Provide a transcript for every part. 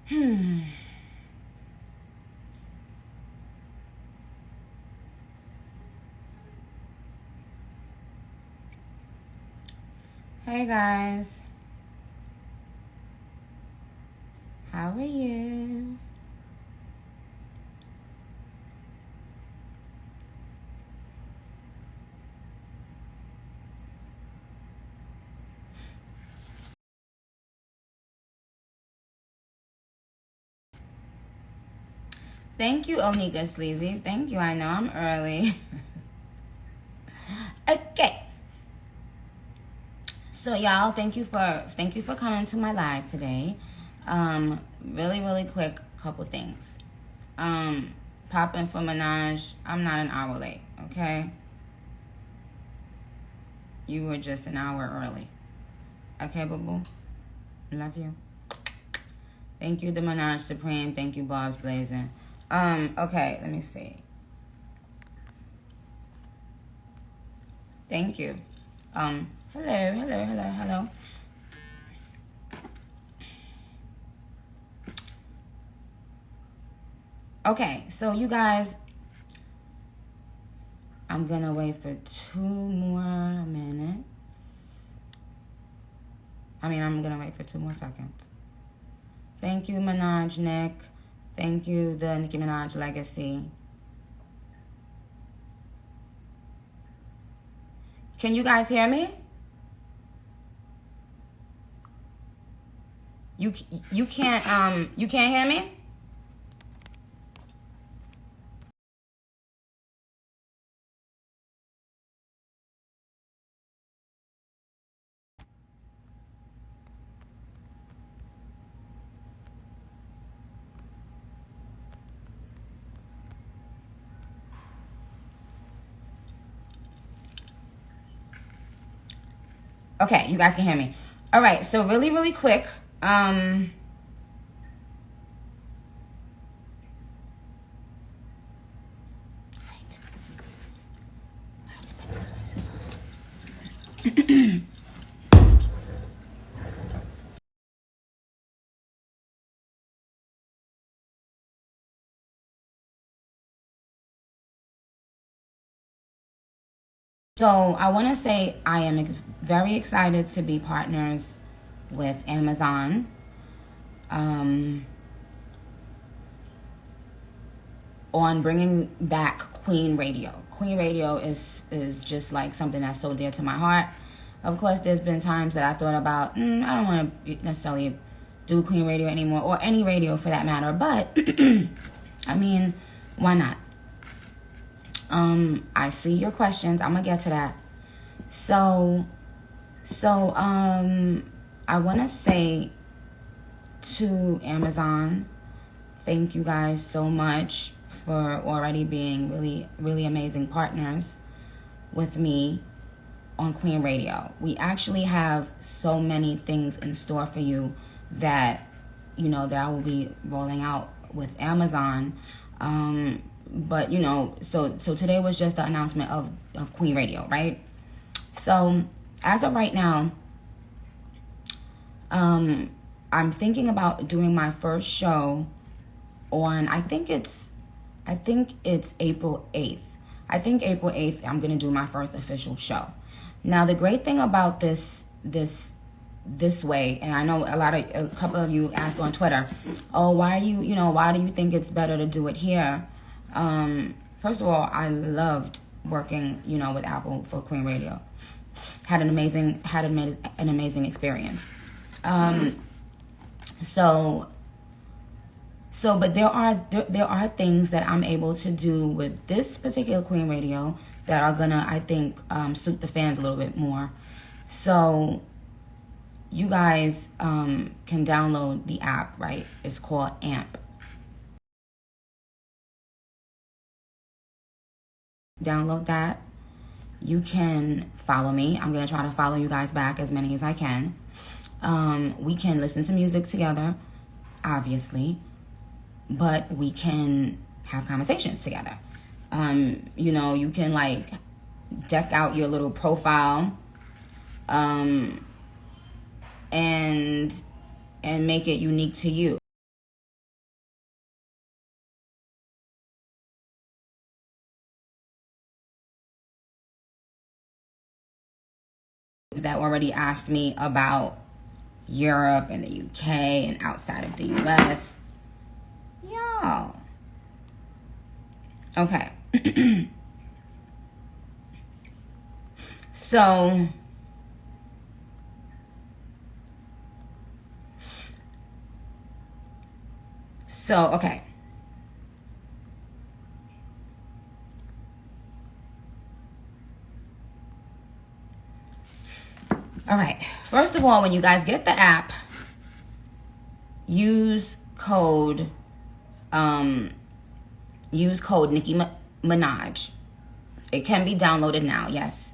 Hey guys, how are you? Thank you, Onika Sleazy. Thank you. I know I'm early. Okay. So y'all, thank you for coming to my live today. Really quick couple things. Popping for Minaj. I'm not an hour late, okay? You were just an hour early. Okay, boo-boo? Love you. Thank you, the Minaj Supreme. Thank you, Bob's Blazing. Okay, let me see. Thank you. Hello. Okay, so you guys, I'm gonna wait for 2 more minutes. I'm gonna wait for 2 more seconds. Thank you, Minaj Nick. Thank you, the Nicki Minaj Legacy. Can you guys hear me? You can't hear me? Okay, you guys can hear me. All right, so really quick. So I want to say I am very excited to be partners with Amazon. On bringing back Queen Radio. Queen Radio is just like something that's so dear to my heart. Of course, there's been times that I thought about, I don't want to necessarily do Queen Radio anymore, or any radio for that matter, but why not? I see your questions. I'm gonna get to that. So I want to say to Amazon, thank you guys so much for already being really amazing partners with me on Queen Radio. We actually have so many things in store for you that that I will be rolling out with Amazon. But so today was just the announcement of Queen Radio, right? So as of right now, I'm thinking about doing my first show on, I think it's April 8th. I think April 8th I'm going to do my first official show. Now the great thing about this way, and I know a couple of you asked on Twitter, oh, why do you think it's better to do it here? First of all, I loved working, with Apple for Queen Radio. Had an amazing experience. But there are things that I'm able to do with this particular Queen Radio that are gonna, I think, suit the fans a little bit more. So you guys can download the app, right? It's called AMP. Download that. You can follow me. I'm gonna try to follow you guys back, as many as I can. We can listen to music together, obviously, but we can have conversations together. You can like deck out your little profile, and make it unique to you. that already asked me about Europe and the UK and outside of the US. Y'all. Okay. So okay. All right. First of all, when you guys get the app, use code Nicki Minaj. It can be downloaded now, yes.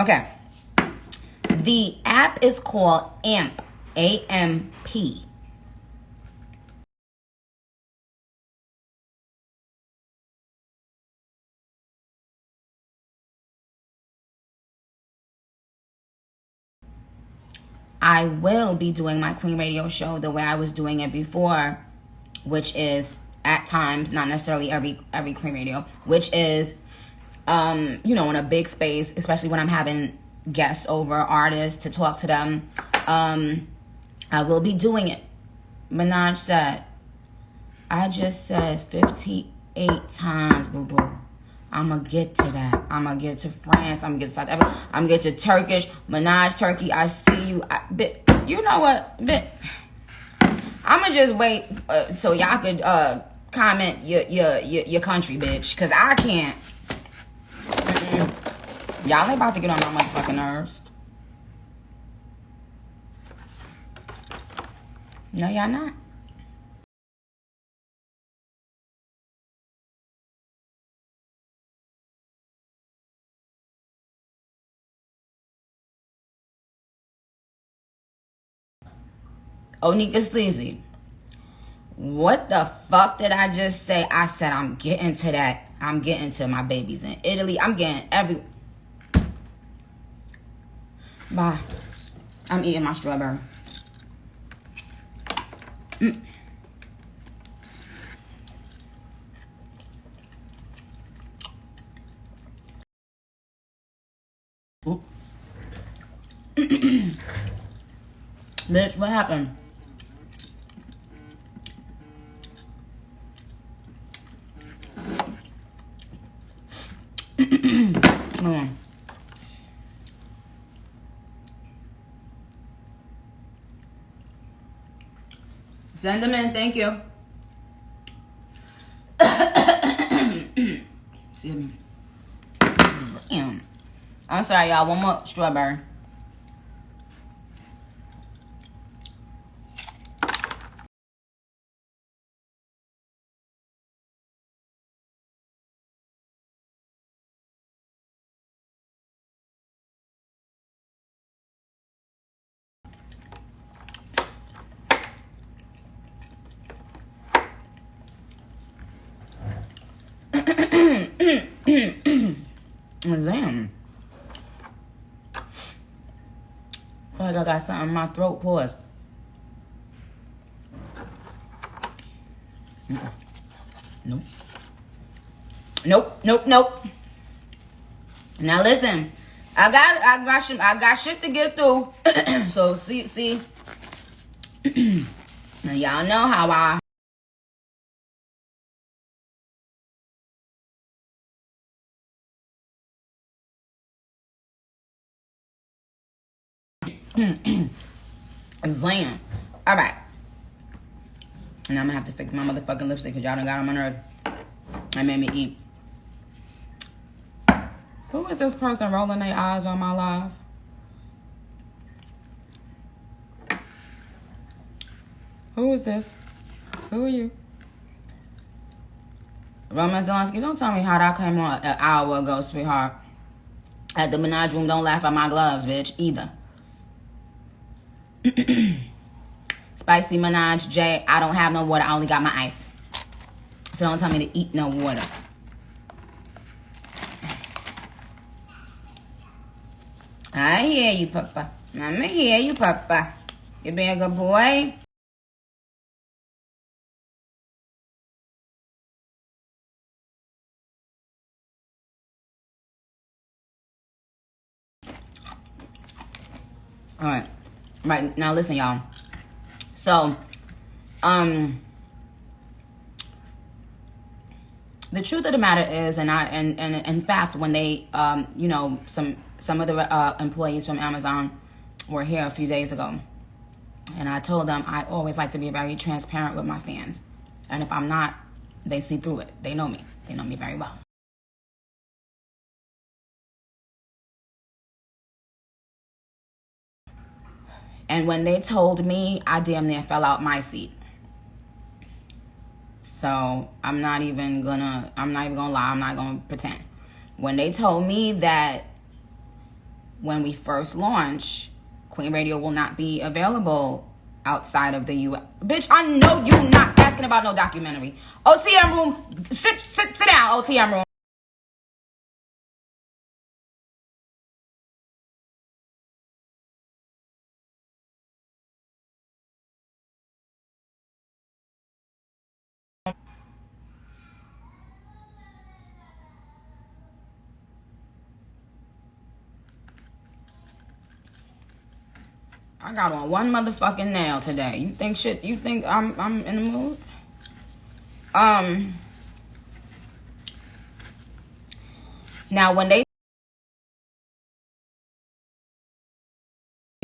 Okay. The app is called AMP, A-M-P. I will be doing my Queen Radio show the way I was doing it before, which is at times, not necessarily every Queen Radio, which is, in a big space, especially when I'm having guests over, artists, to talk to them. I will be doing it. Minaj said, I just said 58 times, boo-boo. I'm going to get to that. I'm going to get to France. I'm going to get to South Africa. I'm going to get to Turkish. Minaj, Turkey, I see you. You know what? I'm going to just wait so y'all could comment your country, bitch. Because I can't. Y'all ain't about to get on my motherfucking nerves. No, y'all not. Onika Sleazy. What the fuck did I just say? I said I'm getting to that. I'm getting to my babies in Italy. I'm getting every... Bye. I'm eating my strawberry. Bitch, what happened? Come on. Send them in, thank you. Excuse me. Damn. I'm sorry, y'all. One more strawberry. Damn. I feel like I got something in my throat. Pause. Nope. Nope. Now listen, I got shit to get through. So see. Now y'all know how I. Zam. All right. And I'm gonna have to fix my motherfucking lipstick because y'all done got on my nerves. That made me eat. Who is this person rolling their eyes on my live? Who is this? Who are you? Roman Zelensky, don't tell me how that came on an hour ago, sweetheart. At the Minaj room, don't laugh at my gloves, bitch, either. Spicy Minaj, J, I don't have no water. I only got my ice. So don't tell me to eat no water. I hear you, Papa. I'ma hear you, Papa. You being a good boy? All right. Right, now listen, y'all. So, the truth of the matter is, and in fact, when they, you know, some of the employees from Amazon were here a few days ago, and I told them I always like to be very transparent with my fans, and if I'm not, they see through it. They know me. They know me very well. And when they told me, I damn near fell out my seat. So I'm not even gonna lie, I'm not gonna pretend. When they told me that when we first launch, Queen Radio will not be available outside of the U.S. Bitch, I know you not asking about no documentary. OTM room, sit down, OTM room. I got on one motherfucking nail today. You think I'm in the mood? Now when they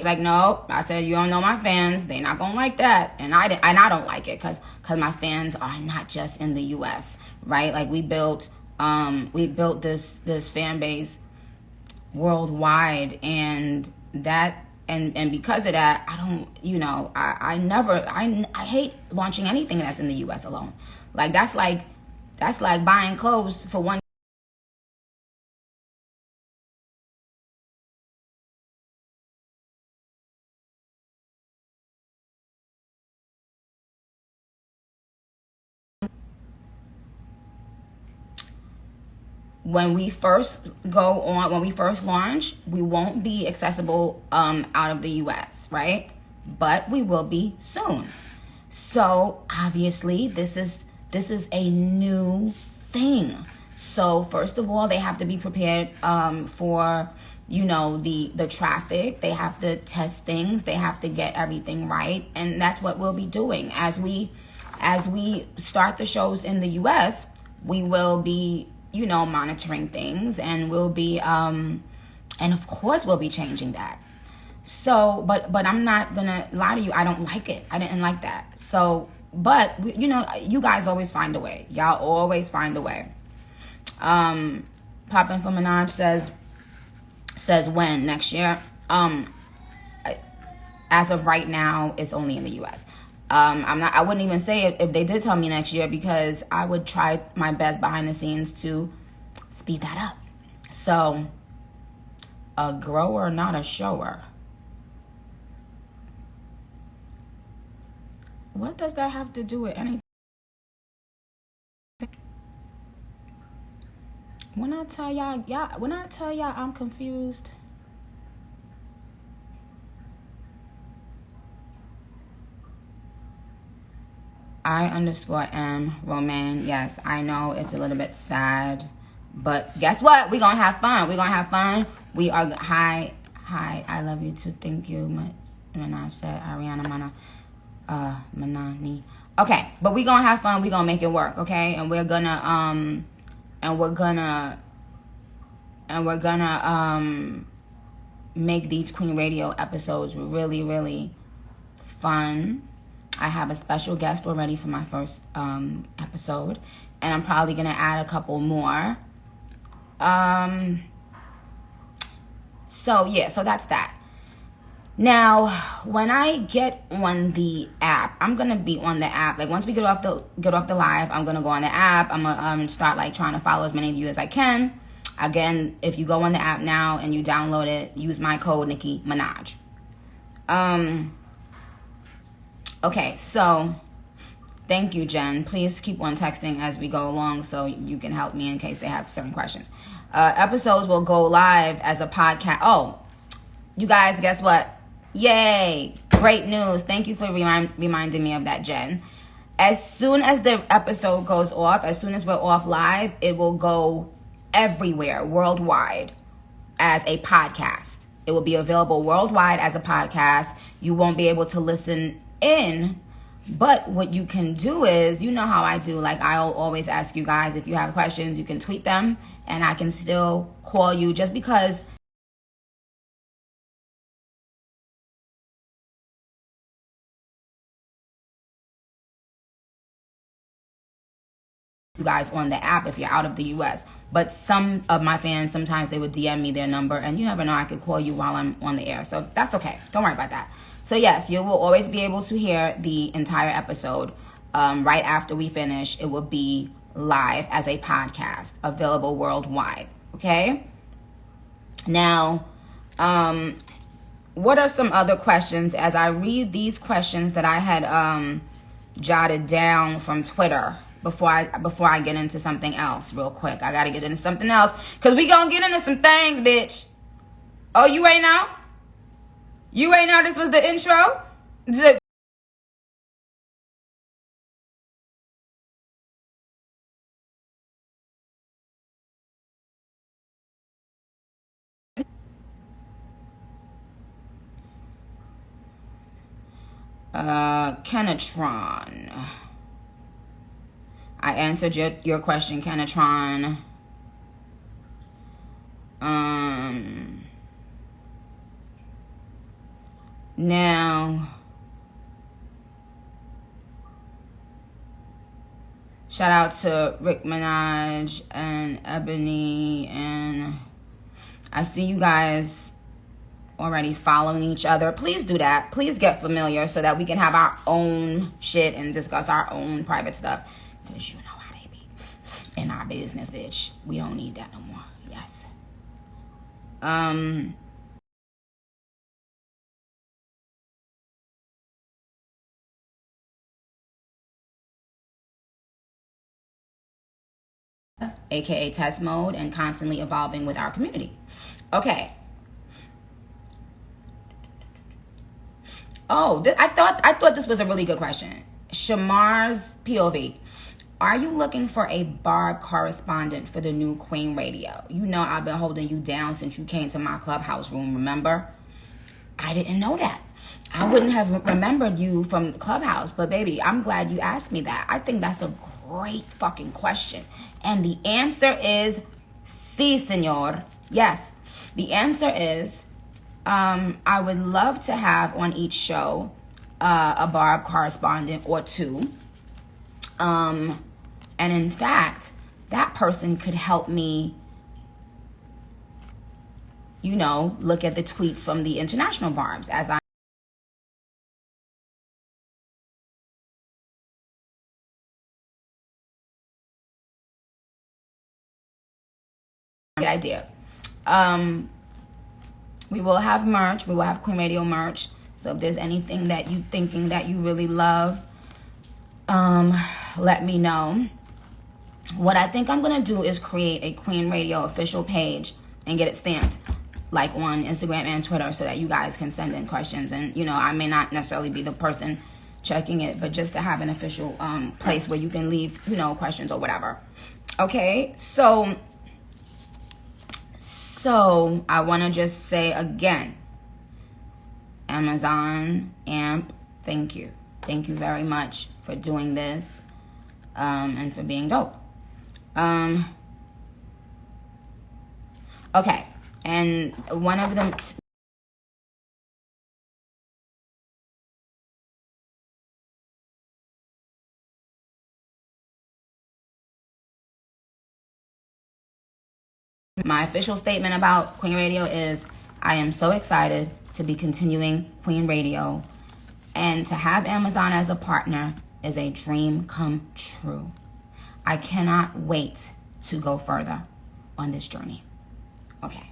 like, no, I said you don't know my fans. They not gonna like that, and I don't like it because my fans are not just in the U.S. right? Like we built this fan base worldwide, and that and because of that, I don't, you know, I hate launching anything that's in the U.S. alone. Like that's like buying clothes for one. When we first launch, we won't be accessible out of the US, right? But we will be soon. So obviously this is a new thing. So first of all, they have to be prepared for, you know, the traffic. They have to test things. They have to get everything right, and that's what we'll be doing as we start the shows in the US. We will be, you know, monitoring things, and we'll be and of course we'll be changing that. So but I'm not gonna lie to you, I don't like it. I didn't like that. So but you know, you guys always find a way. Y'all always find a way. Poppin' from Minaj says when next year. As of right now, it's only in the US. I wouldn't even say if they did tell me next year, because I would try my best behind the scenes to speed that up. So, a grower, not a shower. What does that have to do with anything? When I tell y'all I'm confused. I_M Romaine. Yes, I know it's a little bit sad, but guess what? We're gonna have fun. We are hi. I love you too. Thank you. Minaj said Ariana Manani. Okay, but we're gonna have fun. We're gonna make it work. Okay, and we're gonna make these Queen Radio episodes really, really fun. I have a special guest already for my first episode, and I'm probably gonna add a couple more. So that's that. Now, when I get on the app, I'm gonna be on the app. Like once we get off the live, I'm gonna go on the app. I'm gonna start like trying to follow as many of you as I can. Again, if you go on the app now and you download it, use my code Nicki Minaj. Okay, so thank you, Jen. Please keep on texting as we go along so you can help me in case they have certain questions. Episodes will go live as a podcast. Oh, you guys, guess what? Yay! Great news. Thank you for reminding me of that, Jen. As soon as the episode goes off, as soon as we're off live, it will go everywhere, worldwide, as a podcast. It will be available worldwide as a podcast. You won't be able to listen in, but what you can do is, you know how I do, like I'll always ask you guys, if you have questions, you can tweet them, and I can still call you, just because you guys on the app if you're out of the US. But some of my fans, sometimes they would DM me their number, and you never know, I could call you while I'm on the air. So that's okay. Don't worry about that. So yes, you will always be able to hear the entire episode right after we finish. It will be live as a podcast, available worldwide. Okay? Now, what are some other questions? As I read these questions that I had jotted down from Twitter, before I get into something else real quick. I gotta get into something else, because we gonna get into some things, bitch. Oh, you ain't know? You ain't know this was the intro? Kenatron. I answered your question, Kenatron. Now, shout out to Rick Minaj and Ebony, and I see you guys already following each other. Please do that. Please get familiar so that we can have our own shit and discuss our own private stuff. Because you know how they be in our business, bitch. We don't need that no more. Yes. AKA test mode, and constantly evolving with our community. Okay. Oh, I thought this was a really good question. Shamar's POV. Are you looking for a bar correspondent for the new Queen Radio? You know I've been holding you down since you came to my clubhouse room, remember? I didn't know that. I wouldn't have remembered you from the clubhouse, but baby, I'm glad you asked me that. I think that's a great fucking question. And the answer is sí, señor. Yes, the answer is I would love to have on each show a bar correspondent or two. And in fact, that person could help me, you know, look at the tweets from the international barbs as I idea. We will have merch. We will have Queen Radio merch. So if there's anything that you thinking that you really love, let me know. What I think I'm gonna do is create a Queen Radio official page and get it stamped, like on Instagram and Twitter, so that you guys can send in questions. And you know, I may not necessarily be the person checking it, but just to have an official place where you can leave, you know, questions or whatever. Okay, so I want to just say again, Amazon AMP, thank you very much for doing this, and for being dope. Okay, and one of them. My official statement about Queen Radio is I am so excited to be continuing Queen Radio, and to have Amazon as a partner is a dream come true. I cannot wait to go further on this journey. Okay.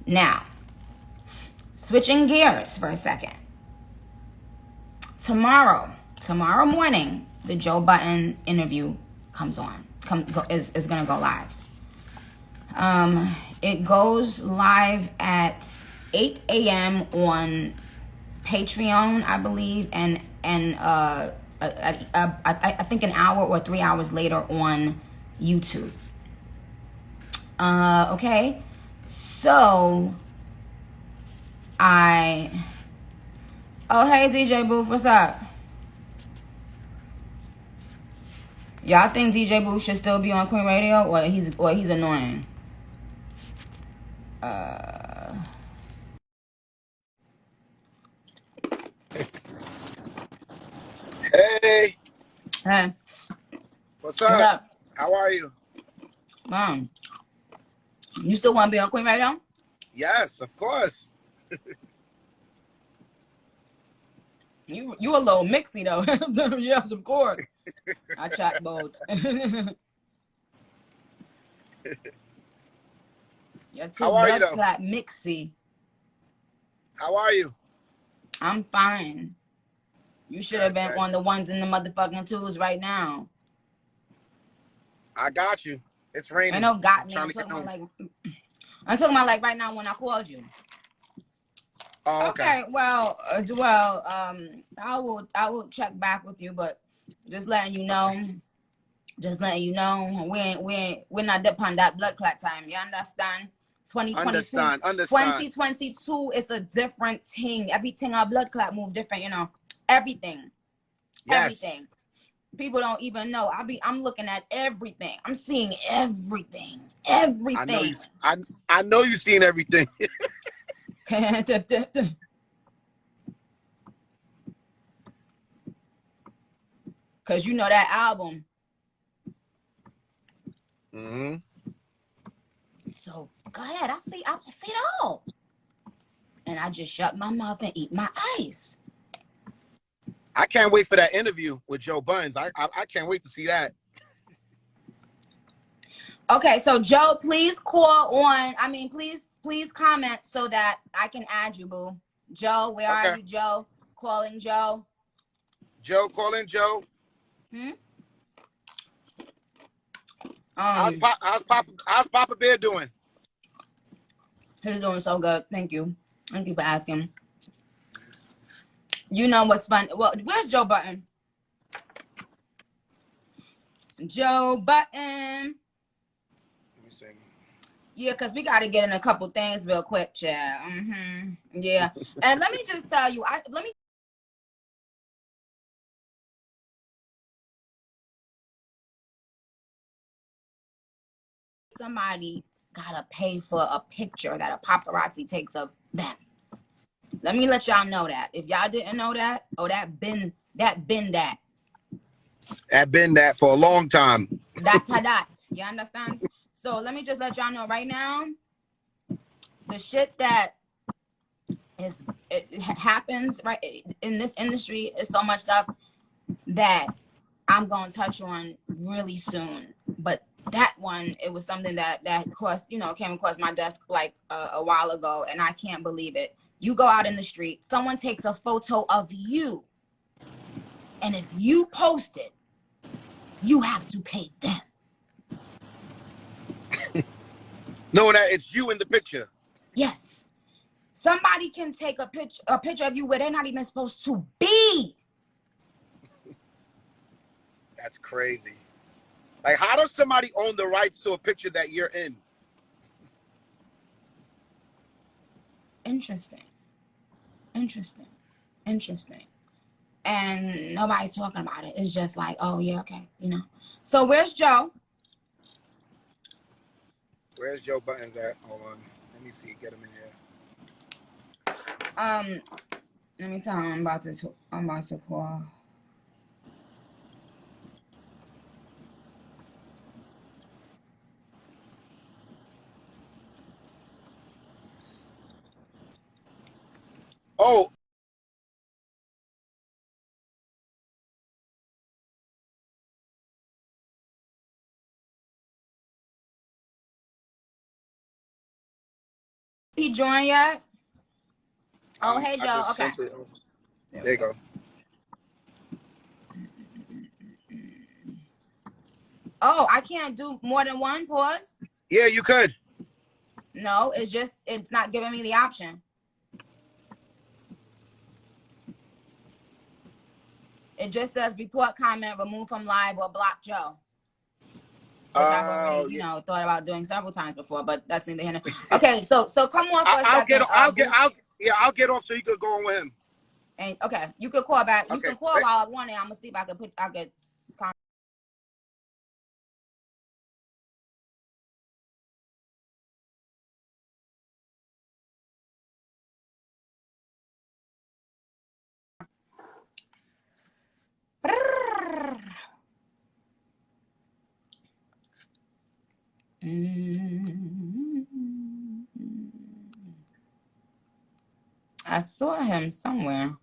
Now, switching gears for a second. Tomorrow morning, the Joe Budden interview comes on. Is gonna go live. It goes live at 8 a.m. on Patreon, I believe, and I think an hour or 3 hours later on YouTube. Okay, so oh hey DJ Booth, what's up? Y'all think DJ Booth should still be on Queen Radio, or he's annoying? Hey. Hey. What's up? What's up? How are you? Mom, you still want to be on Queen Radio? Yes, of course. You a little mixy though. Yes, of course. I chat both. You're too blood clot mixy. How are you? I'm fine. You should have been on the ones and the motherfucking twos right now. I got you. It's raining. I know got me. I'm talking about like right now when I called you. Oh, okay. Well, I will check back with you, but just letting you know, we're not dip on that blood clot time. You understand? 2022, understand. 2022 is a different thing. Everything our blood clot move different, you know. Everything. Yes. Everything. People don't even know. I'm looking at everything. I'm seeing everything. Everything. I know you've seen everything. Cause you know that album. Mm-hmm. So go ahead. I see it all. And I just shut my mouth and eat my ice. I can't wait for that interview with Joe Buns. I can't wait to see that. Okay, so Joe, please call on. Please comment so that I can add you, boo. Joe, where are you, Joe? Calling Joe. Joe, calling Joe. How's Papa Bear doing? He's doing so good. Thank you. Thank you for asking. You know what's fun? Well, where's Joe Budden? Joe Budden. Let me see. Yeah, because we got to get in a couple things real quick, Chad. Yeah. And let me just tell you, somebody gotta pay for a picture that a paparazzi takes of them. Let me let y'all know that. If y'all didn't know that, that been that. I've been that for a long time. That. You understand? So let me just let y'all know right now, the shit that it happens right in this industry is so much stuff that I'm gonna touch on really soon. But that one, it was something that crossed, came across my desk like a while ago, and I can't believe it. You go out in the street, someone takes a photo of you, and if you post it, you have to pay them. Knowing that it's you in the picture. Yes. Somebody can take a picture of you where they're not even supposed to be. That's crazy. Like, how does somebody own the rights to a picture that you're in? Interesting. And nobody's talking about it. It's just like, oh yeah, okay, So where's Joe? Where's Joe Buttons at? Hold on. Let me see. Get him in here. Let me tell him I'm about to call. Oh, He joined yet? Oh, hey, I Joe. just Okay. sent it. There There we you go. go. Oh, I can't do more than one pause? Yeah, you could. No, it's not giving me the option. It just says report comment, remove from live, or block Joe. Which I've already, Oh, yeah. thought about doing several times before, but that's neither here nor there. Okay, so come on for a I'll get. second. I'll get off so you could go on with him. And okay, you could call back. You Okay. can call while I'm on it. I'm gonna see if I could I saw him somewhere.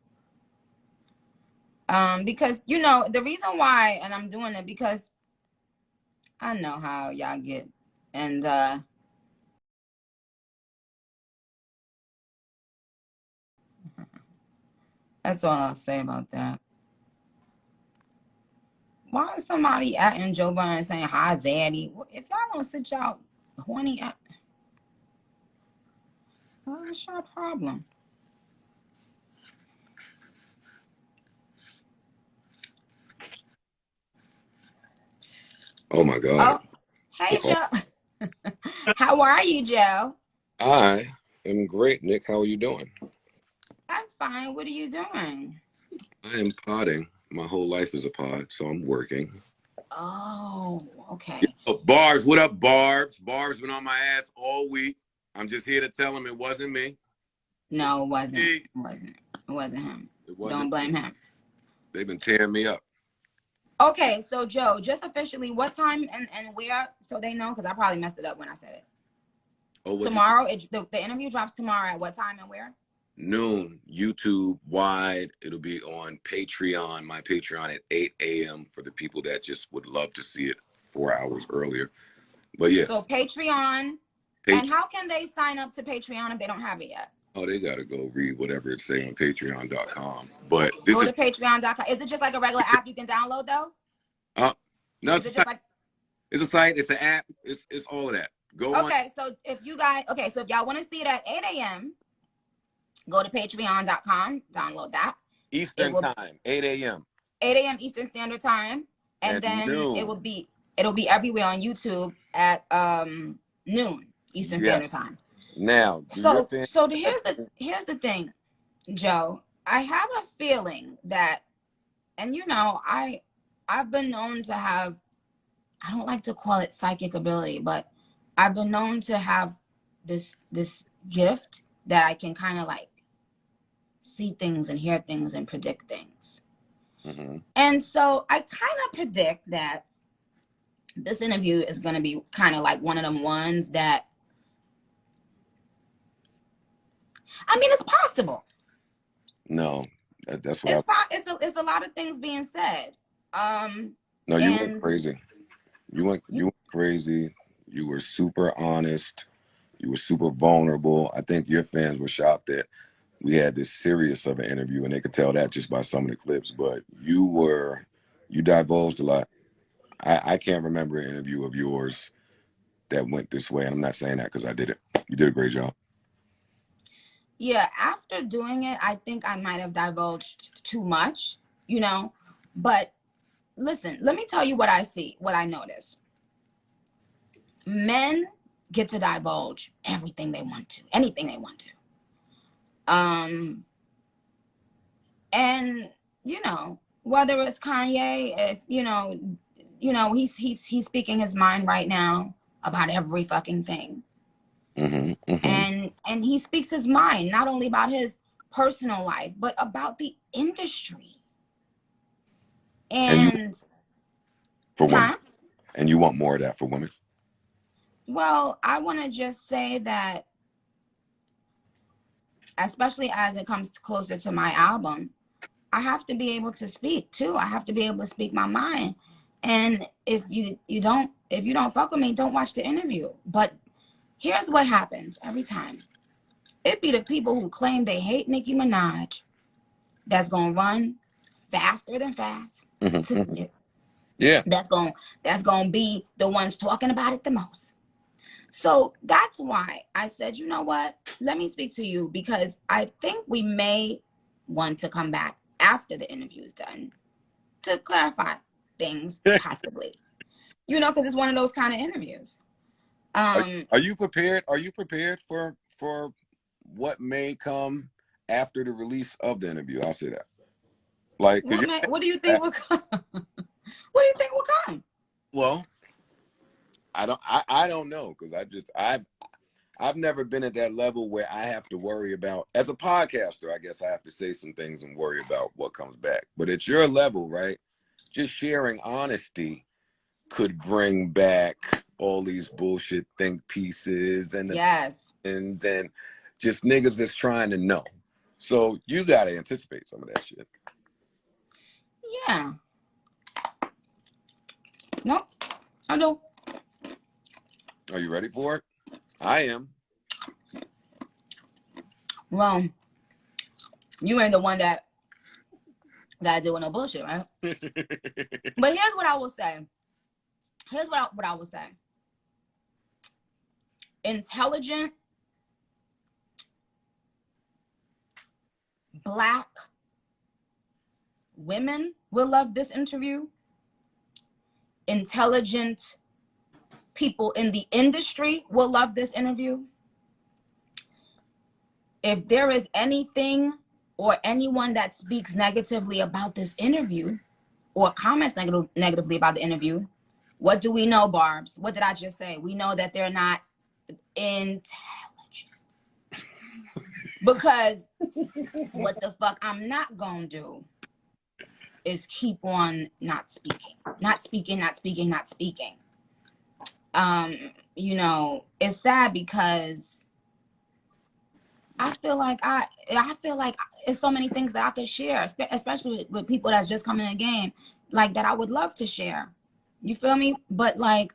Because the reason why, and I'm doing it because I know how y'all get, and that's all I'll say about that. Why is somebody atting Joe Biden saying hi, Zaddy? If y'all don't sit y'all horny at, what's your problem? Oh my God. Oh, hey Joe. How are you, Joe? I am great, Nick. How are you doing? I'm fine. What are you doing? I am podding. My whole life is a pod, so I'm working. Oh, okay. Yo, Barbs, what up, Barbs? Barb's been on my ass all week. I'm just here to tell him it wasn't me. No, it wasn't. It It wasn't. It wasn't him. wasn't Don't blame me. him. They've been tearing me up. Okay, so Joe, just officially, what time and where, so they know, because I probably messed it up when I said it. Oh, what? Tomorrow, the interview drops tomorrow at what time and where? Noon, YouTube wide. It'll be on Patreon, my Patreon at 8 a.m. for the people that just would love to see it 4 hours earlier. But yeah. So Patreon. And how can they sign up to Patreon if they don't have it yet? Oh, they got to go read whatever it's saying on patreon.com. But this Go to patreon.com. Is it just like a regular app you can download, though? No, Is it just like... It's a site, it's an app, it's all of that. Go on. Okay, so if y'all want to see it at 8 a.m., go to patreon.com, download that. Eastern time, 8 a.m. 8 a.m. Eastern Standard Time. And then noon. it'll be everywhere on YouTube at noon Eastern Standard Time. Now, so here's the thing, Joe. I have a feeling that, and I've been known to have, I don't like to call it psychic ability, but I've been known to have this gift that I can kind of like see things and hear things and predict things. Mm-hmm. And so I kind of predict that this interview is going to be kind of like one of them ones that, I mean, it's possible. No, that's what it's a lot of things being said. No, you went crazy. You went crazy. You were super honest. You were super vulnerable. I think your fans were shocked that we had this serious of an interview, and they could tell that just by some of the clips. But you divulged a lot. I can't remember an interview of yours that went this way. And I'm not saying that because I did it. You did a great job. Yeah, after doing it, I think I might have divulged too much, but listen, let me tell you what I see, what I notice. Men get to divulge everything they want to, anything they want to. And whether it's Kanye, if he's speaking his mind right now about every fucking thing. Mm-hmm, mm-hmm. And he speaks his mind not only about his personal life but about the industry. And for women. And you want more of that for women? Well, I want to just say that, especially as it comes closer to my album, I have to be able to speak too. I have to be able to speak my mind. And if you don't fuck with me, don't watch the interview. But here's what happens every time. It be the people who claim they hate Nicki Minaj that's gonna run faster than fast to see it. Yeah. That's gonna be the ones talking about it the most. So that's why I said, you know what? Let me speak to you, because I think we may want to come back after the interview is done to clarify things, possibly. You know, because it's one of those kind of interviews. Are you prepared? Are you prepared for what may come after the release of the interview? I'll say that. Like, what do you think will come? What do you think will come? Well, I don't know, because I've never been at that level where I have to worry about, as a podcaster, I guess I have to say some things and worry about what comes back. But at your level, right? Just sharing honesty could bring back all these bullshit think pieces and and just niggas that's trying to know. So you gotta anticipate some of that shit. Yeah. No, I do. Are you ready for it? I am. Well, you ain't the one that deal with no bullshit, right? But here's what I will say. Here's what I will say. Intelligent Black women will love this interview. Intelligent people in the industry will love this interview. If there is anything or anyone that speaks negatively about this interview or comments negatively about the interview, what do we know, Barbs? What did I just say? We know that they're not intelligent. Because what the fuck I'm not gonna do is keep on not speaking. You know, it's sad because I feel like it's so many things that I could share, especially with people that's just coming in the game, like that I would love to share. You feel me? But like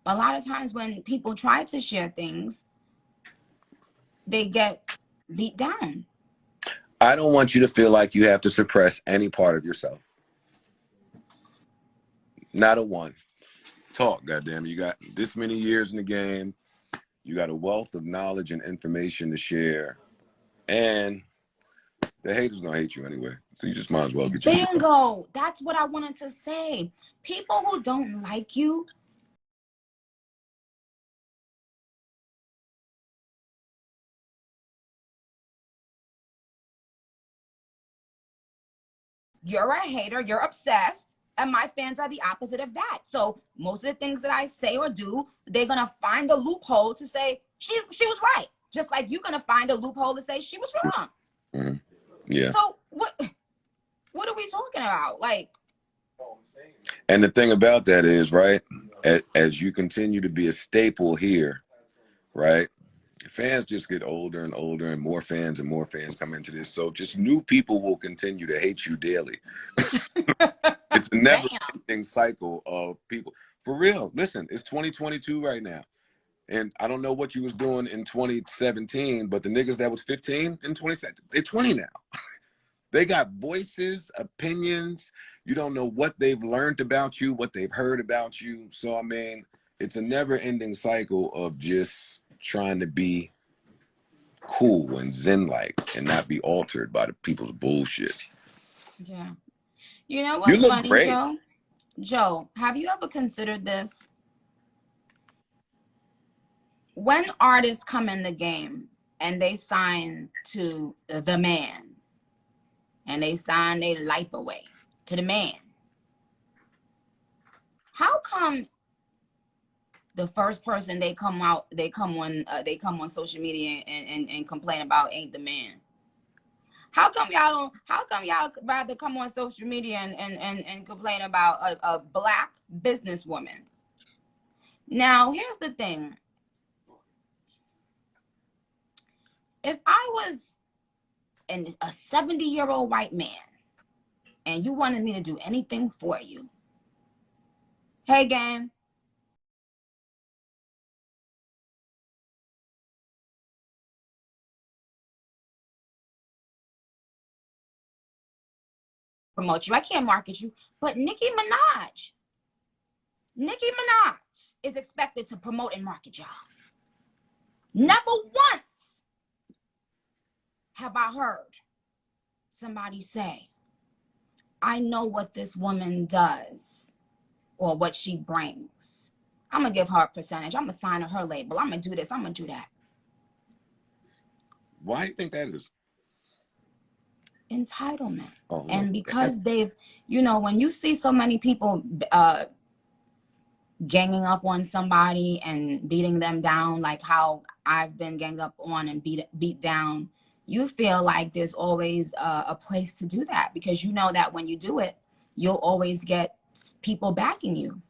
a lot of times when people try to share things, they get beat down. I don't want you to feel like you have to suppress any part of yourself. Not a one. Talk, goddamn. You got this many years in the game. You got a wealth of knowledge and information to share. And the haters gonna hate you anyway. So you just might as well get your shit done. Bingo. That's what I wanted to say. People who don't like you, you're a hater, you're obsessed, and my fans are the opposite of that. So most of the things that I say or do, they're gonna find a loophole to say she was right. Just like you're gonna find a loophole to say she was wrong. Mm-hmm. Yeah. So what are we talking about? Like, and the thing about that is, right, as you continue to be a staple here, right, fans just get older and older, and more fans come into this. So just new people will continue to hate you daily. It's a never-ending cycle of people. For real, listen, it's 2022 right now. And I don't know what you was doing in 2017, but the niggas that was 15 in 2017, they're 20 now. They got voices, opinions. You don't know what they've learned about you, what they've heard about you. So, I mean, it's a never-ending cycle of just trying to be cool and zen-like and not be altered by the people's bullshit. Yeah. You know what's you look funny, great. Joe? Joe, have you ever considered this? When artists come in the game and they sign to the man and they sign their life away to the man, how come the first person they come on social media and complain about ain't the man? How come y'all rather come on social media and complain about a Black businesswoman? Now, here's the thing. If I was a 70-year-old white man and you wanted me to do anything for you, hey, gang, promote you. I can't market you. But Nicki Minaj is expected to promote and market y'all. Never once have I heard somebody say, I know what this woman does or what she brings. I'm going to give her a percentage. I'm going to sign her label. I'm going to do this. I'm going to do that. Why do you think that is? Entitlement. Oh, and because they've, when you see so many people ganging up on somebody and beating them down, like how I've been ganged up on and beat down, you feel like there's always a place to do that, because you know that when you do it, you'll always get people backing you.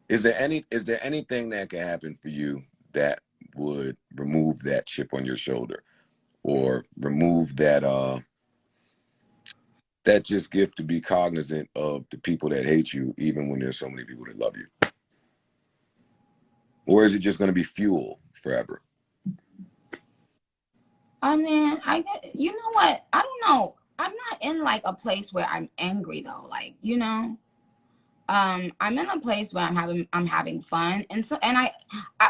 Is there anything that can happen for you that would remove that chip on your shoulder, or remove that that just gift to be cognizant of the people that hate you, even when there's so many people that love you? Or is it just going to be fuel forever? I mean, you know what? I don't know. I'm not in like a place where I'm angry though. Like, I'm in a place where I'm having fun. And I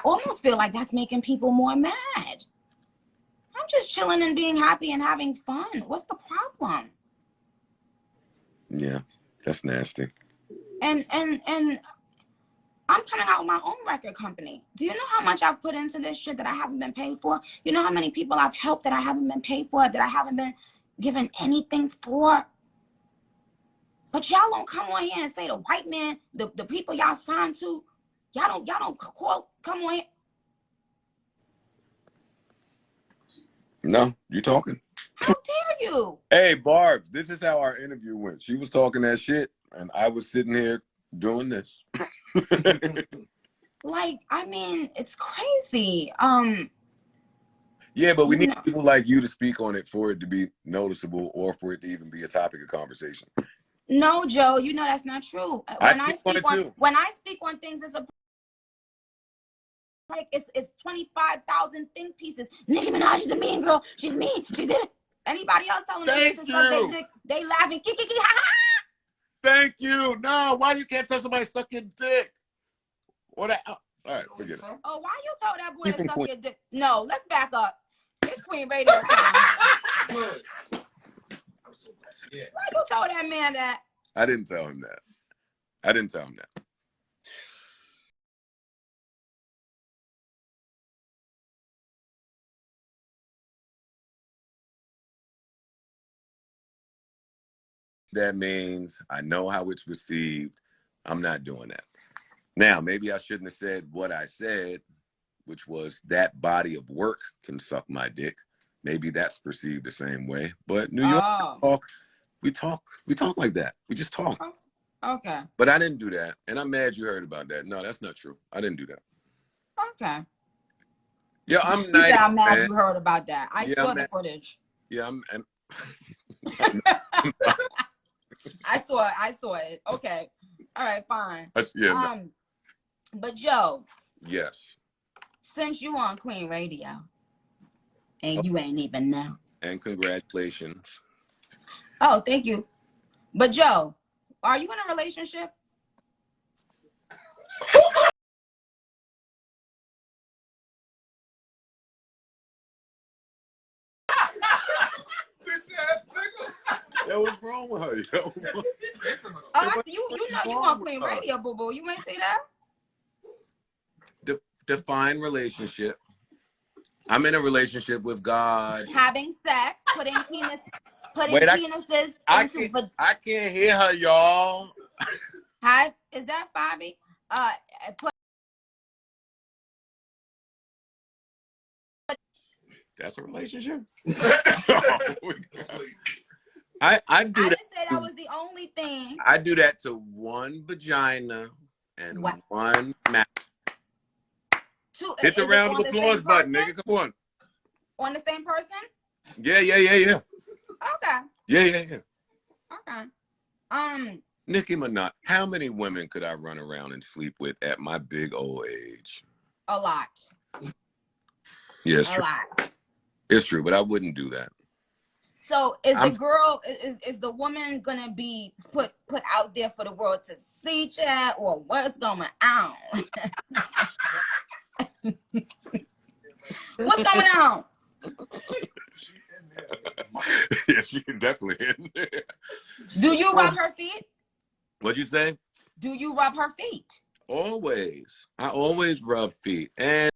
almost feel like that's making people more mad. I'm just chilling and being happy and having fun. What's the problem? Yeah, that's nasty. And I'm coming out with my own record company. Do you know how much I've put into this shit that I haven't been paid for? You know how many people I've helped that I haven't been paid for, that I haven't been given anything for? But y'all don't come on here and say the white man, the people y'all signed to, y'all don't come on here. No, you talking. How dare you? Hey, Barbs, this is how our interview went. She was talking that shit, and I was sitting here doing this. Like, I mean, it's crazy. Yeah, but we need people like you to speak on it for it to be noticeable, or for it to even be a topic of conversation. No, Joe, that's not true. When I speak on things, it's 25,000 think pieces. Nicki Minaj is a mean girl. She's mean. She's it. Anybody else telling me to suck their dick, they laughing. Kiki, ha ha. Thank you. No, why you can't tell somebody suck your dick? What? All right, forget it. Oh, why you told that boy to suck your dick? No, let's back up. It's Queen Radio time. Good. Why you told that man that? I didn't tell him that. That means I know how it's received. I'm not doing that. Now, maybe I shouldn't have said what I said, which was that body of work can suck my dick. Maybe that's perceived the same way. But New York, we talk like that. We just talk. Okay. But I didn't do that. And I'm mad you heard about that. No, that's not true. I didn't do that. Okay. Yeah, I'm nice. I'm mad you heard about that. I saw the footage. Yeah, I saw it. Okay. All right, fine. Yeah, but Joe. Yes. Since you on Queen Radio and you ain't even know. And congratulations. Oh, thank you. But Joe, are you in a relationship? Yo, what's wrong with her, yo? You know you on Queen Radio, boo boo. You ain't say that? Define relationship. I'm in a relationship with God. Having sex, putting penises into. I can't hear her, y'all. Hi, is that Fabi? That's a relationship. I do that. I didn't say that was the only thing. I do that to one vagina and one mouth. Hit the round of applause button, nigga. Come on. On the same person? Yeah. Okay. Yeah. Okay. Nicki Minaj, how many women could I run around and sleep with at my big old age? A lot. Yeah, it's true. A lot. It's true, but I wouldn't do that. So is the girl, is the woman gonna be put out there for the world to see, Chad, or what's going on? What's going on? Yeah, she can definitely in there. Do you rub her feet? What'd you say? Do you rub her feet? Always. I always rub feet. And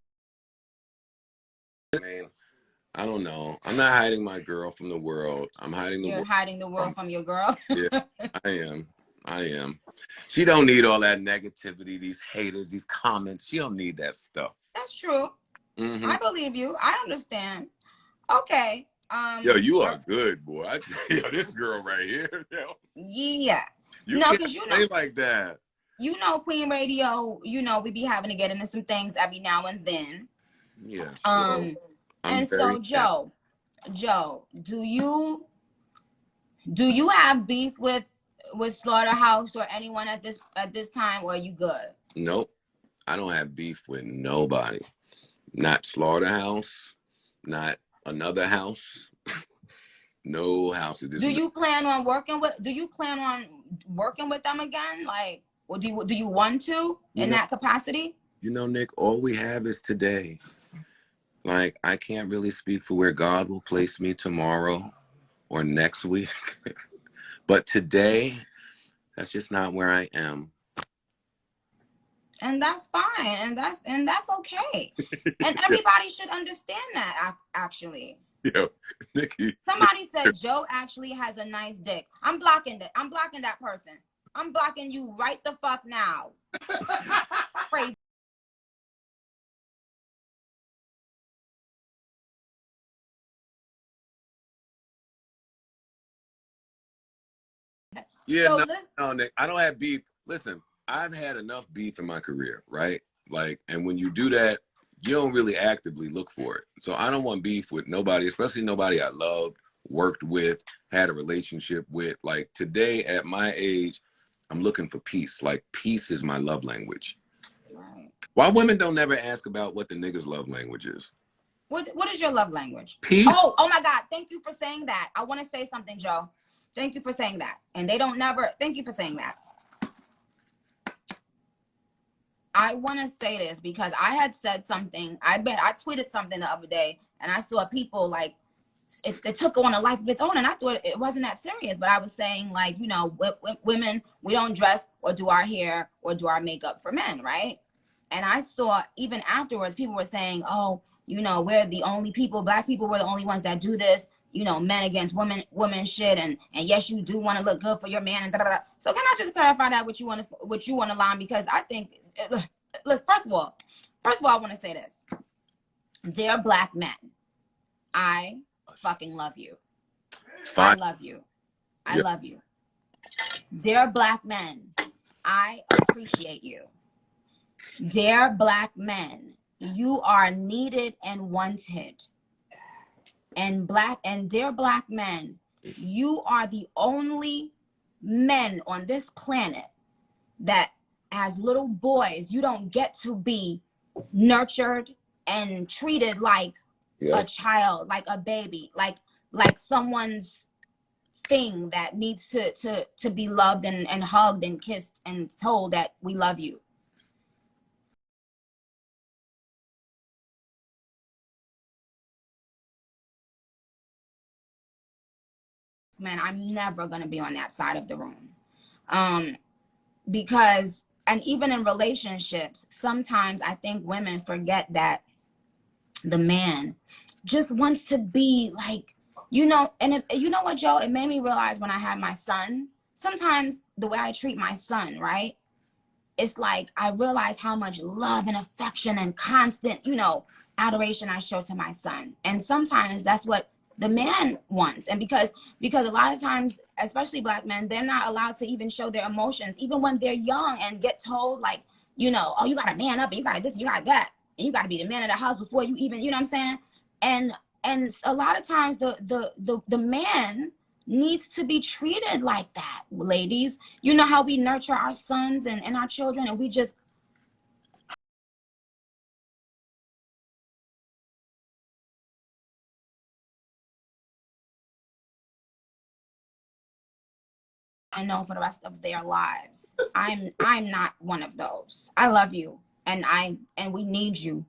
I don't know. I'm not hiding my girl from the world. I'm hiding the world. You're hiding the world from your girl? Yeah, I am. She don't need all that negativity, these haters, these comments. She don't need that stuff. That's true. I believe you. I understand. Okay. Yo, you are good, boy. Yo, this girl right here. Yo. Yeah. You can't play like that. You know, Queen Radio, you know, we be having to get into some things every now and then. Yes. And so Joe, do you have beef with Slaughterhouse or anyone at this time, or are you good? Nope. I don't have beef with nobody. Not Slaughterhouse, not another house. No houses. Do you plan on working with them again? Like, or do you want to in that capacity? You know, Nick, all we have is today. Like, I can't really speak for where God will place me tomorrow or next week. But today, that's just not where I am. And that's fine. And that's okay. And everybody should understand that, actually. Yo, Nicki. Somebody said Joe actually has a nice dick. I'm blocking that. I'm blocking that person. I'm blocking you right the fuck now. Crazy. Yeah, so no, Nick. I don't have beef. Listen, I've had enough beef in my career, right? Like, and when you do that, you don't really actively look for it. So I don't want beef with nobody, especially nobody I loved, worked with, had a relationship with. Like, today at my age, I'm looking for peace. Like, peace is my love language. Right. Why women don't never ask about what the niggas' love language is? What is your love language? Peace. Oh my God. Thank you for saying that. I want to say something, Joe. Thank you for saying that. And they don't never, thank you for saying that. I want to say this because I had said something. I tweeted something the other day, and I saw people like, it took on a life of its own, and I thought it wasn't that serious. But I was saying, like, you know, women, we don't dress or do our hair or do our makeup for men, right? And I saw even afterwards, people were saying, oh, you know, we're the only people, black people, we're the only ones that do this. You know, men against women shit, and yes, you do want to look good for your man, and da, da, da. So can I just clarify that what you want to line? Because I think, look, first of all, I want to say this, dear black men, I fucking love you. I love you. I love you. Dear black men, I appreciate you. Dear black men, you are needed and wanted. And dear black men, you are the only men on this planet that as little boys, you don't get to be nurtured and treated like a child, like a baby, like someone's thing that needs to be loved and hugged and kissed and told that we love you. Man, I'm never going to be on that side of the room. Because, and even in relationships, sometimes I think women forget that the man just wants to be like, you know, and you know what, Joe, it made me realize when I had my son, sometimes the way I treat my son, right? It's like, I realize how much love and affection and constant, you know, adoration I show to my son. And sometimes that's what the man wants. And because a lot of times, especially black men, they're not allowed to even show their emotions, even when they're young, and get told like, you know, oh, you got to man up and you got this, and you got that, and you got to be the man of the house before you even, you know what I'm saying? And a lot of times the man needs to be treated like that, ladies. You know how we nurture our sons and our children, and we just to know for the rest of their lives. I'm not one of those. I love you, and we need you.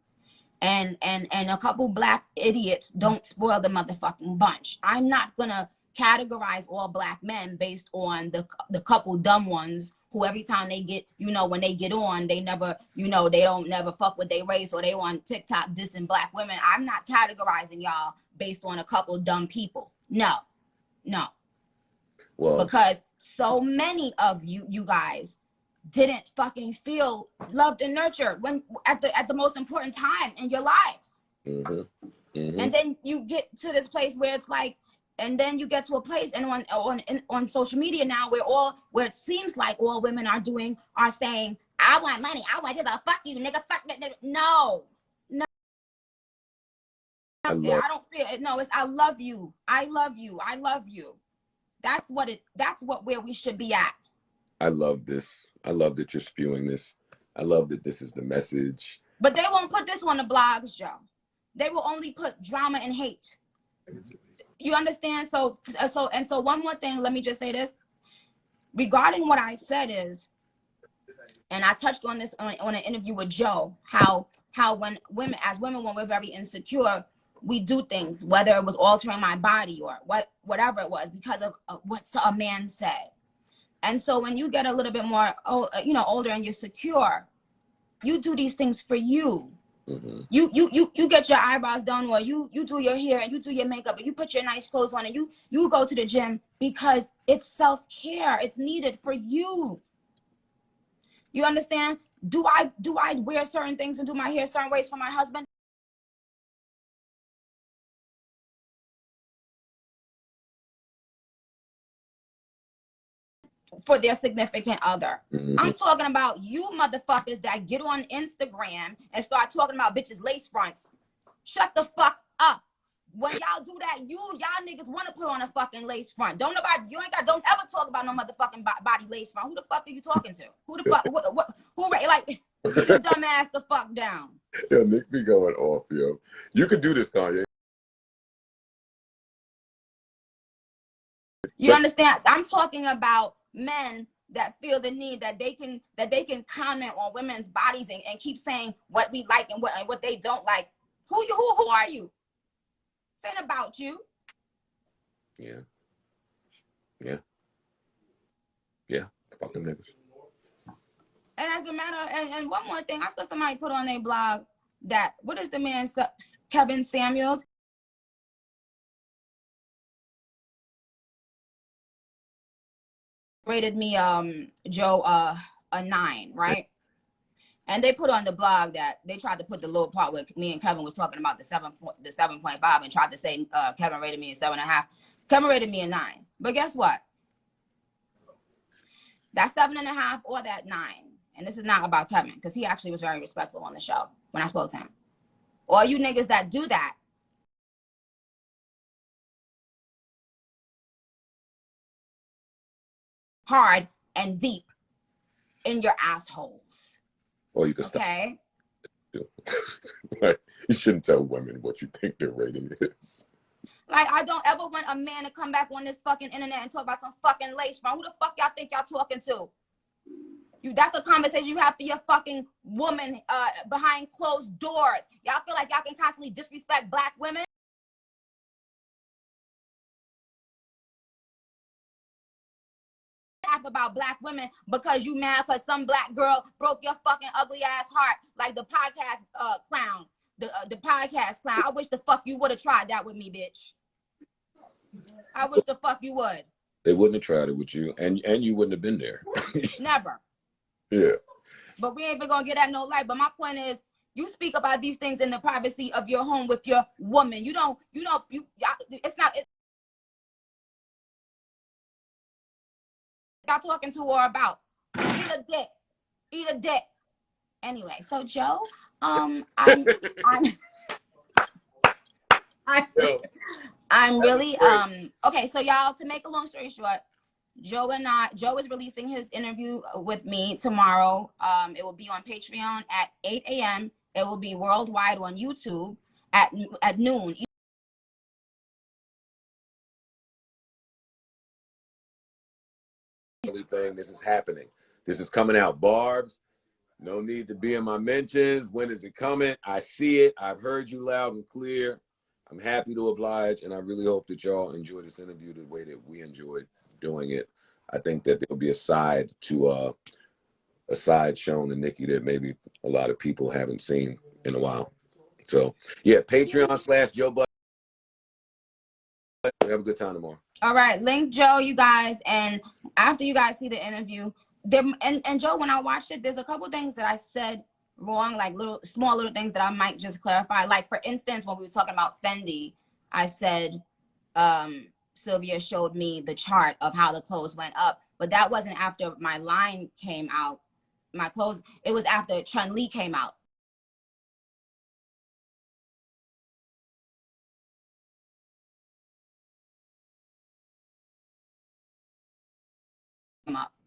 And a couple black idiots don't spoil the motherfucking bunch. I'm not gonna categorize all black men based on the couple dumb ones who every time they get, when they get on, they never, they don't never fuck with their race, or they on TikTok dissing black women. I'm not categorizing y'all based on a couple dumb people. No. Well, because so many of you guys didn't fucking feel loved and nurtured when at the most important time in your lives. And then you get to this place where it's like, and then you get to a place and on social media now where it seems like all women are saying, I want money, I want this, fuck you, nigga, fuck that. No. I don't feel it. No, it's I love you. That's where we should be at. I love this. I love that you're spewing this. I love that this is the message. But they won't put this on the blogs, Joe. They will only put drama and hate. You understand? So one more thing, let me just say this. Regarding what I said is, and I touched on this on an interview with Joe, how when women, when we're very insecure, we do things, whether it was altering my body or whatever it was, because of what a man said. And so when you get a little bit more, older and you're secure, you do these things for you. You get your eyebrows done, or you do your hair and you do your makeup and you put your nice clothes on and you go to the gym because it's self-care. It's needed for you. You understand? Do I wear certain things and do my hair certain ways for my husband? For their significant other. I'm talking about you motherfuckers that get on Instagram and start talking about bitches lace fronts. Shut the fuck up. When y'all do that, y'all niggas want to put on a fucking lace front. Don't ever talk about no motherfucking body lace front. Who the fuck are you talking to? Who the fuck, sit your dumb ass the fuck down. Yo, Nick be going off, yo. You could do this, Kanye. You understand? I'm talking about men that feel the need that they can comment on women's bodies and keep saying what we like and what they don't like. Who are you? This ain't about you. Yeah. Fuck them niggas. And as a matter, and one more thing, I saw somebody put on their blog that, what is the man, Kevin Samuels? Rated me, Joe, a 9, right? And they put on the blog that they tried to put the little part where me and Kevin was talking about the 7.5 and tried to say Kevin rated me a 7.5. Kevin rated me a 9. But guess what? That 7.5 or that 9, and this is not about Kevin, because he actually was very respectful on the show when I spoke to him. All you niggas that do that, hard and deep in your assholes. Or you can stop. Okay. Like, you shouldn't tell women what you think their rating is. Like, I don't ever want a man to come back on this fucking internet and talk about some fucking lace front. Who the fuck y'all think y'all talking to? That's a conversation you have for your fucking woman behind closed doors. Y'all feel like y'all can constantly disrespect black women? About black women because you mad because some black girl broke your fucking ugly ass heart, like the podcast clown, the podcast clown. I wish the fuck you would have tried that with me, bitch. I wish the fuck you would. They wouldn't have tried it with you, and you wouldn't have been there. Never. Yeah. But we ain't been gonna get at no light. But my point is, you speak about these things in the privacy of your home with your woman. It's not. Y'all talking to her about eat a dick. Anyway, so Joe, I'm really okay. So y'all, to make a long story short, Joe is releasing his interview with me tomorrow. It will be on Patreon at 8 a.m. It will be worldwide on YouTube at noon. family thing. This is happening. This is coming out. Barbs, no need to be in my mentions. When is it coming? I see it. I've heard you loud and clear. I'm happy to oblige, and I really hope that y'all enjoy this interview the way that we enjoyed doing it. I think that there'll be a side to a side shown to Nicki that maybe a lot of people haven't seen in a while. So yeah, Patreon/Joe Budden. We have a good time tomorrow. All right, link Joe, you guys, and after you guys see the interview, there and Joe, when I watched it, there's a couple things that I said wrong, like small little things that I might just clarify. Like for instance, when we was talking about Fendi, I said Sylvia showed me the chart of how the clothes went up, but that wasn't after my line came out. My clothes, it was after Chun-Li came out.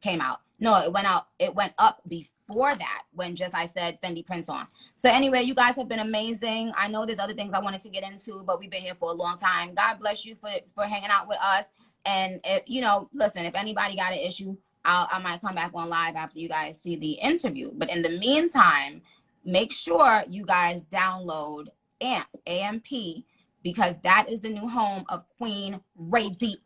Came out. No, it went out. It went up before that when just I said Fendi Prince on. So anyway, you guys have been amazing. I know there's other things I wanted to get into, but we've been here for a long time. God bless you for hanging out with us. And if you know, listen, if anybody got an issue, I might come back on live after you guys see the interview. But in the meantime, make sure you guys download AMP, AMP, because that is the new home of Queen Radio.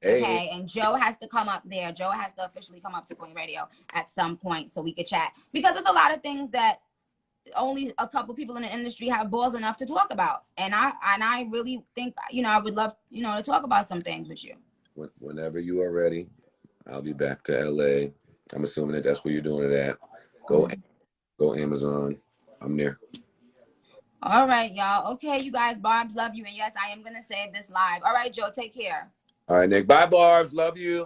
Okay, and Joe has to come up there. Joe has to officially come up to Queen Radio at some point so we could chat, because there's a lot of things that only a couple people in the industry have balls enough to talk about, and I really think, you know, I would love, you know, to talk about some things with you. Whenever you are ready, I'll be back to LA. I'm assuming that that's where you're doing it at. Go Amazon. I'm there. All right, y'all. Okay, you guys. Barbs, love you, and yes, I am gonna save this live. All right, Joe, take care. All right, Nick. Bye, Barbs. Love you.